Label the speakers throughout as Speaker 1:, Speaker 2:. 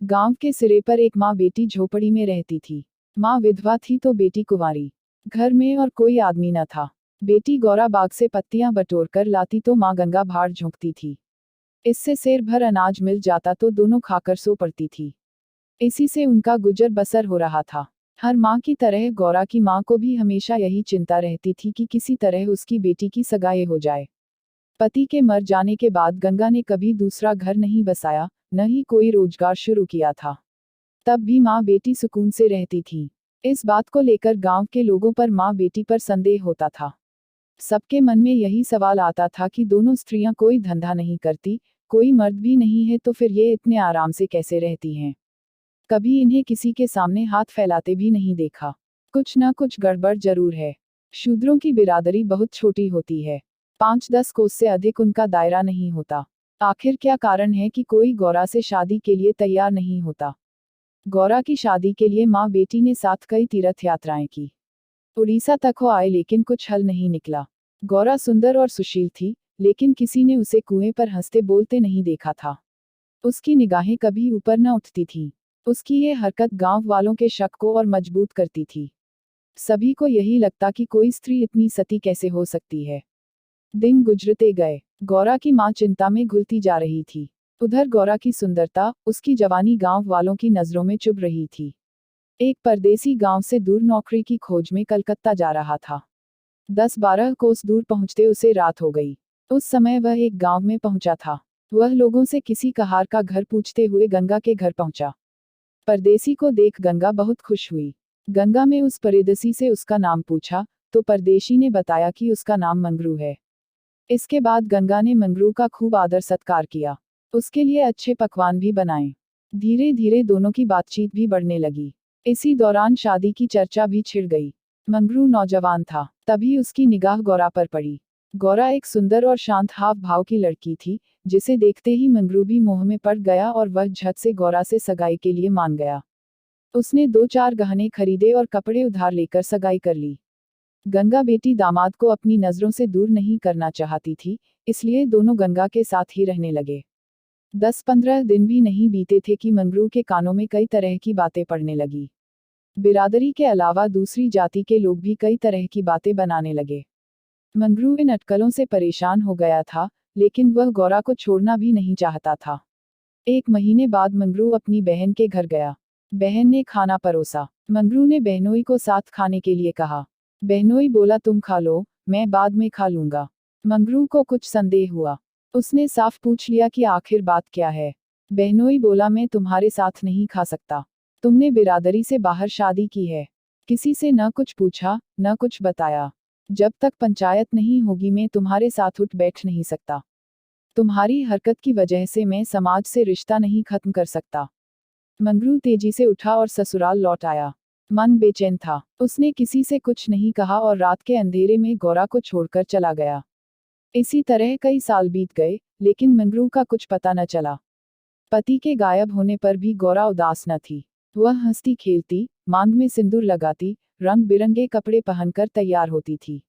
Speaker 1: गांव के सिरे पर एक माँ बेटी झोपड़ी में रहती थी। माँ विधवा थी तो बेटी कुंवारी। घर में और कोई आदमी न था। बेटी गौरा बाग से पत्तियां बटोर कर लाती तो माँ गंगा भाड़ झोंकती थी। इससे सेर भर अनाज मिल जाता तो दोनों खाकर सो पड़ती थी। इसी से उनका गुजर बसर हो रहा था। हर माँ की तरह गौरा की माँ को भी हमेशा यही चिंता रहती थी कि किसी तरह उसकी बेटी की सगाई हो जाए। पति के मर जाने के बाद गंगा ने कभी दूसरा घर नहीं बसाया, न ही कोई रोजगार शुरू किया था। तब भी माँ बेटी सुकून से रहती थी। इस बात को लेकर गांव के लोगों पर माँ बेटी पर संदेह होता था। सबके मन में यही सवाल आता था कि दोनों स्त्रियां कोई धंधा नहीं करती, कोई मर्द भी नहीं है, तो फिर ये इतने आराम से कैसे रहती हैं। कभी इन्हें किसी के सामने हाथ फैलाते भी नहीं देखा। कुछ न कुछ गड़बड़ जरूर है। शूद्रों की बिरादरी बहुत छोटी होती है। 5-10 कोस से अधिक उनका दायरा नहीं होता। आखिर क्या कारण है कि कोई गौरा से शादी के लिए तैयार नहीं होता। गौरा की शादी के लिए माँ बेटी ने साथ कई तीर्थ यात्राएं की। उड़ीसा तक हो आए लेकिन कुछ हल नहीं निकला। गौरा सुंदर और सुशील थी, लेकिन किसी ने उसे कुएं पर हंसते बोलते नहीं देखा था। उसकी निगाहें कभी ऊपर न उठती थीं। उसकी ये हरकत गांव वालों के शक को और मजबूत करती थी। सभी को यही लगता कि कोई स्त्री इतनी सती कैसे हो सकती है। दिन गुजरते गए। गौरा की माँ चिंता में घुलती जा रही थी। उधर गौरा की सुंदरता, उसकी जवानी गांव वालों की नजरों में चुभ रही थी। एक परदेसी गांव से दूर नौकरी की खोज में कलकत्ता जा रहा था। 10-12 कोस दूर पहुंचते उसे रात हो गई। उस समय वह एक गांव में पहुंचा था। वह लोगों से किसी कहार का घर पूछते हुए गंगा के घर पहुंचा। परदेसी को देख गंगा बहुत खुश हुई। गंगा में उस परदेसी से उसका नाम पूछा, तो परदेशी ने बताया कि उसका नाम मंगरू है। इसके बाद गंगा ने मंगरू का खूब आदर सत्कार किया। उसके लिए अच्छे पकवान भी बनाए। धीरे धीरे दोनों की बातचीत भी बढ़ने लगी। इसी दौरान शादी की चर्चा भी छिड़ गई। मंगरू नौजवान था, तभी उसकी निगाह गौरा पर पड़ी। गौरा एक सुंदर और शांत हाव भाव की लड़की थी, जिसे देखते ही मंगरू भी मोह में पड़ गया और वह झट से गौरा से सगाई के लिए मान गया। उसने 2-4 गहने खरीदे और कपड़े उधार लेकर सगाई कर ली। गंगा बेटी दामाद को अपनी नजरों से दूर नहीं करना चाहती थी, इसलिए दोनों गंगा के साथ ही रहने लगे। 10-15 दिन भी नहीं बीते थे कि मंगरू के कानों में कई तरह की बातें पड़ने लगी। बिरादरी के अलावा दूसरी जाति के लोग भी कई तरह की बातें बनाने लगे। मंगरू इन अटकलों से परेशान हो गया था, लेकिन वह गौरा को छोड़ना भी नहीं चाहता था। 1 महीने बाद मंगरू अपनी बहन के घर गया। बहन ने खाना परोसा। मंगरू ने बहनोई को साथ खाने के लिए कहा। बहनोई बोला तुम खा लो, मैं बाद में खा लूंगा। मंगरू को कुछ संदेह हुआ। उसने साफ पूछ लिया कि आखिर बात क्या है। बहनोई बोला मैं तुम्हारे साथ नहीं खा सकता। तुमने बिरादरी से बाहर शादी की है। किसी से न कुछ पूछा, न कुछ बताया। जब तक पंचायत नहीं होगी मैं तुम्हारे साथ उठ बैठ नहीं सकता। तुम्हारी हरकत की वजह से मैं समाज से रिश्ता नहीं खत्म कर सकता। मंगरू तेजी से उठा और ससुराल लौट आया। मन बेचैन था। उसने किसी से कुछ नहीं कहा और रात के अंधेरे में गौरा को छोड़कर चला गया। इसी तरह कई साल बीत गए, लेकिन मंगरू का कुछ पता न चला। पति के गायब होने पर भी गौरा उदास न थी। वह हंसती खेलती, मांग में सिंदूर लगाती, रंग बिरंगे कपड़े पहनकर तैयार होती थी।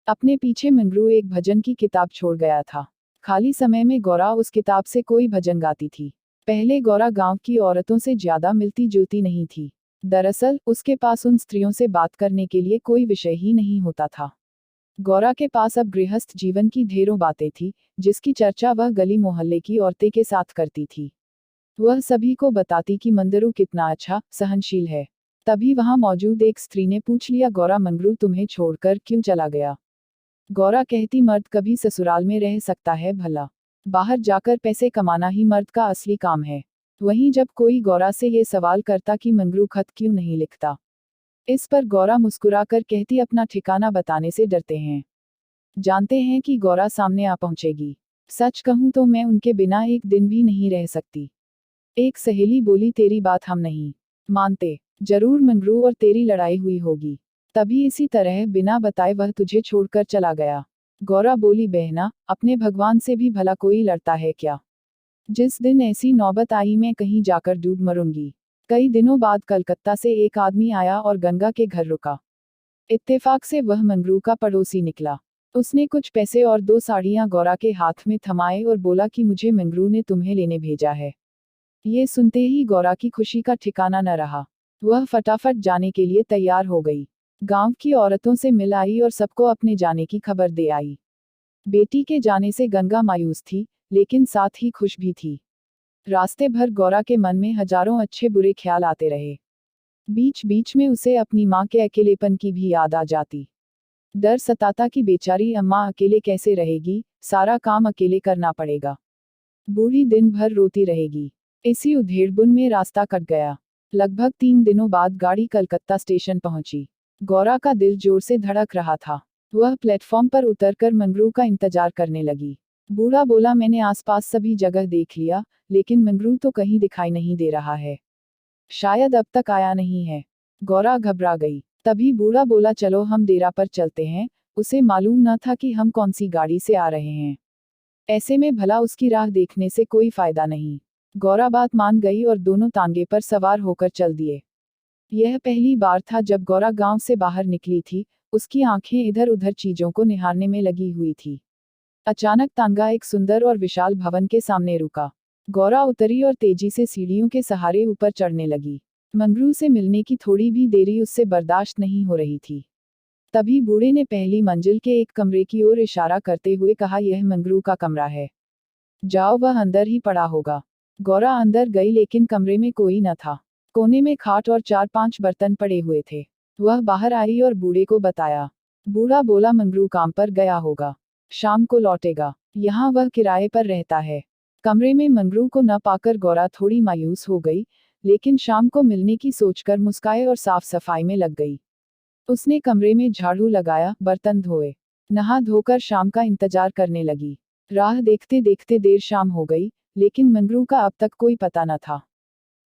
Speaker 1: अपने पीछे मंगरू एक भजन की किताब छोड़ गया था। खाली समय में गौरा उस किताब से कोई भजन गाती थी। पहले गौरा गांव की औरतों से ज्यादा मिलती जुलती नहीं थी। दरअसल उसके पास उन स्त्रियों से बात करने के लिए कोई विषय ही नहीं होता था। गौरा के पास अब गृहस्थ जीवन की ढेरों बातें थी, जिसकी चर्चा वह गली मोहल्ले की औरतें के साथ करती थी। वह सभी को बताती कि मंगरू कितना अच्छा, सहनशील है। तभी वहां मौजूद एक स्त्री ने पूछ लिया गौरा मंगरू तुम्हें छोड़कर क्यों चला गया। गौरा कहती मर्द कभी ससुराल में रह सकता है भला। बाहर जाकर पैसे कमाना ही मर्द का असली काम है। वहीं जब कोई गौरा से ये सवाल करता कि मंगरू खत क्यों नहीं लिखता, इस पर गौरा मुस्कुराकर कहती अपना ठिकाना बताने से डरते हैं। जानते हैं कि गौरा सामने आ पहुंचेगी। सच कहूं तो मैं उनके बिना एक दिन भी नहीं रह सकती। एक सहेली बोली तेरी बात हम नहीं मानते। जरूर मंगरू और तेरी लड़ाई हुई होगी, तभी इसी तरह बिना बताए वह तुझे छोड़कर चला गया। गौरा बोली बहना, अपने भगवान से भी भला कोई लड़ता है क्या। जिस दिन ऐसी नौबत आई मैं कहीं जाकर डूब मरूंगी। कई दिनों बाद कलकत्ता से एक आदमी आया और गंगा के घर रुका। इत्तेफाक से वह मंगरू का पड़ोसी निकला। उसने कुछ पैसे और 2 साड़ियां गौरा के हाथ में थमाए और बोला कि मुझे मंगरू ने तुम्हें लेने भेजा है। ये सुनते ही गौरा की खुशी का ठिकाना न रहा। वह फटाफट जाने के लिए तैयार हो गई। गांव की औरतों से मिल आई और सबको अपने जाने की खबर दे आई। बेटी के जाने से गंगा मायूस थी, लेकिन साथ ही खुश भी थी। रास्ते भर गौरा के मन में हजारों अच्छे बुरे ख्याल आते रहे। बीच बीच में उसे अपनी माँ के अकेलेपन की भी याद आ जाती। डर सताता कि बेचारी अम्मा अकेले कैसे रहेगी, सारा काम अकेले करना पड़ेगा। बूढ़ी दिन भर रोती रहेगी। इसी उधेड़बुन में रास्ता कट गया। लगभग 3 दिनों बाद गाड़ी कलकत्ता स्टेशन पहुंची। गौरा का दिल जोर से धड़क रहा था। वह प्लेटफॉर्म पर उतरकर मंगरू का इंतजार करने लगी। बूढ़ा बोला, मैंने आसपास सभी जगह देख लिया, लेकिन मंगरू तो कहीं दिखाई नहीं दे रहा है। शायद अब तक आया नहीं है। गौरा घबरा गई। तभी बूढ़ा बोला, चलो हम डेरा पर चलते हैं। उसे मालूम न था कि हम कौन सी गाड़ी से आ रहे हैं। ऐसे में भला उसकी राह देखने से कोई फायदा नहीं। गौरा बात मान गई और दोनों तांगे पर सवार होकर चल दिए। यह पहली बार था जब गौरा गांव से बाहर निकली थी। उसकी आंखें इधर उधर चीजों को निहारने में लगी हुई थी। अचानक तांगा एक सुंदर और विशाल भवन के सामने रुका। गौरा उतरी और तेजी से सीढ़ियों के सहारे ऊपर चढ़ने लगी। मंगरू से मिलने की थोड़ी भी देरी उससे बर्दाश्त नहीं हो रही थी। तभी बूढ़े ने पहली मंजिल के एक कमरे की ओर इशारा करते हुए कहा, यह मंगरू का कमरा है। जाओ, वह अंदर ही पड़ा होगा। गौरा अंदर गई, लेकिन कमरे में कोई न था। कोने में खाट और 4-5 बर्तन पड़े हुए थे। वह बाहर आई और बूढ़े को बताया। बूढ़ा बोला, मंगरू काम पर गया होगा, शाम को लौटेगा। यहाँ वह किराए पर रहता है। कमरे में मंगरू को न पाकर गौरा थोड़ी मायूस हो गई, लेकिन शाम को मिलने की सोचकर मुस्काए और साफ सफाई में लग गई। उसने कमरे में झाड़ू लगाया, बर्तन धोए, नहा धोकर शाम का इंतजार करने लगी। राह देखते देखते देर शाम हो गई, लेकिन मंगरू का अब तक कोई पता न था।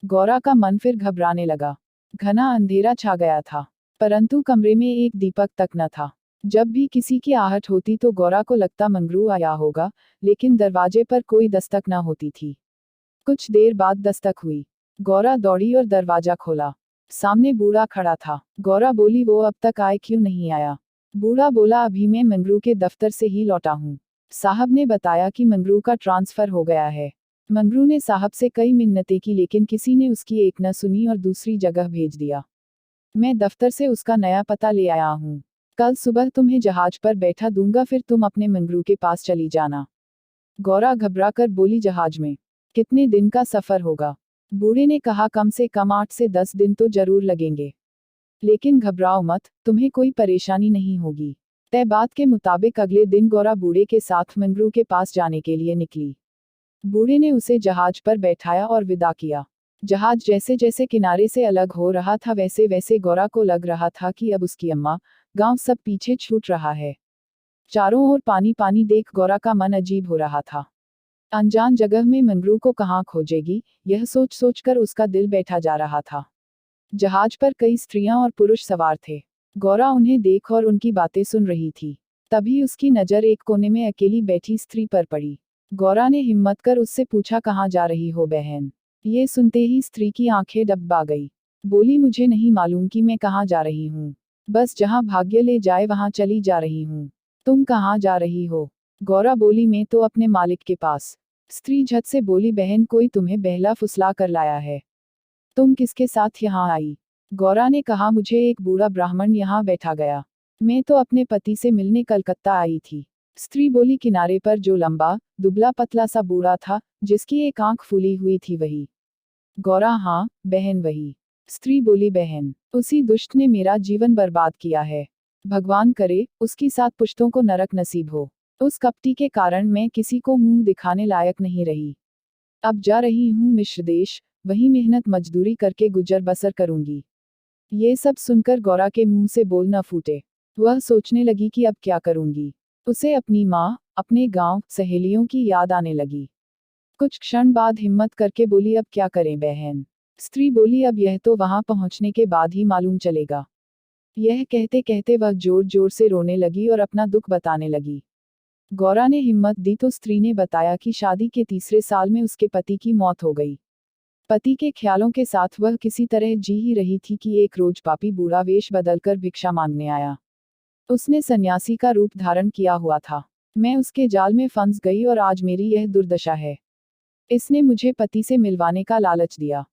Speaker 1: गौरा का मन फिर घबराने लगा। घना अंधेरा छा गया था, परंतु कमरे में एक दीपक तक न था। जब भी किसी की आहट होती तो गौरा को लगता मंगरू आया होगा, लेकिन दरवाजे पर कोई दस्तक न होती थी। कुछ देर बाद दस्तक हुई। गौरा दौड़ी और दरवाजा खोला। सामने बूढ़ा खड़ा था। गौरा बोली, वो अब तक आए क्यों नहीं आया? बूढ़ा बोला, अभी मैं मंगरू के दफ्तर से ही लौटा हूँ। साहब ने बताया कि मंगरू का ट्रांसफर हो गया है। मंगरू ने साहब से कई मिन्नतें की, लेकिन किसी ने उसकी एक न सुनी और दूसरी जगह भेज दिया। मैं दफ्तर से उसका नया पता ले आया हूँ। कल सुबह तुम्हें जहाज पर बैठा दूंगा, फिर तुम अपने मंगरू के पास चली जाना। गौरा घबराकर बोली, जहाज में? कितने दिन का सफर होगा? बूढ़े ने कहा, कम से कम 8 से 10 दिन तो जरूर लगेंगे। लेकिन घबराओ मत, तुम्हें कोई परेशानी नहीं होगी। तय बात के मुताबिक अगले दिन गौरा बूढ़े के साथ मंगरू के पास जाने के लिए निकली। बूढ़े ने उसे जहाज पर बैठाया और विदा किया। जहाज जैसे जैसे किनारे से अलग हो रहा था, वैसे वैसे गौरा को लग रहा था कि अब उसकी अम्मा, गांव सब पीछे छूट रहा है। चारों ओर पानी पानी देख गौरा का मन अजीब हो रहा था। अनजान जगह में मंगरू को कहाँ खोजेगी, यह सोच सोचकर उसका दिल बैठा जा रहा था। जहाज पर कई स्त्रियां और पुरुष सवार थे। गौरा उन्हें देख और उनकी बातें सुन रही थी। तभी उसकी नज़र एक कोने में अकेली बैठी स्त्री पर पड़ी। गौरा ने हिम्मत कर उससे पूछा, कहाँ जा रही हो बहन? ये सुनते ही स्त्री की आंखें डबडबा गई। बोली, मुझे नहीं मालूम कि मैं कहाँ जा रही हूँ। बस जहाँ भाग्य ले जाए वहाँ चली जा रही हूँ। तुम कहाँ जा रही हो? गौरा बोली, मैं तो अपने मालिक के पास। स्त्री झट से बोली, बहन कोई तुम्हें बहला फुसला कर लाया है। तुम किसके साथ यहाँ आई? गौरा ने कहा, मुझे एक बूढ़ा ब्राह्मण यहाँ बैठा गया। मैं तो अपने पति से मिलने कलकत्ता आई थी। स्त्री बोली, किनारे पर जो लंबा दुबला पतला सा बूढ़ा था, जिसकी एक आंख फूली हुई थी, वही? गौरा, हाँ बहन वही। स्त्री बोली, बहन, उसी दुष्ट ने मेरा जीवन बर्बाद किया है। भगवान करे उसकी 7 पुश्तों को नरक नसीब हो। उस कपटी के कारण मैं किसी को मुंह दिखाने लायक नहीं रही। अब जा रही हूँ मिश्र देश, वहीं मेहनत मजदूरी करके गुजर बसर करूंगी। ये सब सुनकर गौरा के मुंह से बोल न फूटे। वह सोचने लगी कि अब क्या करूंगी। उसे अपनी माँ, अपने गांव, सहेलियों की याद आने लगी। कुछ क्षण बाद हिम्मत करके बोली, अब क्या करें बहन? स्त्री बोली, अब यह तो वहां पहुंचने के बाद ही मालूम चलेगा। यह कहते कहते वह जोर जोर से रोने लगी और अपना दुख बताने लगी। गौरा ने हिम्मत दी तो स्त्री ने बताया कि शादी के 3रे साल में उसके पति की मौत हो गई। पति के ख्यालों के साथ वह किसी तरह जी ही रही थी कि एक रोज पापी बूढ़ा वेश बदलकर भिक्षा मांगने आया। उसने सन्यासी का रूप धारण किया हुआ था। मैं उसके जाल में फंस गई और आज मेरी यह दुर्दशा है। इसने मुझे पति से मिलवाने का लालच दिया।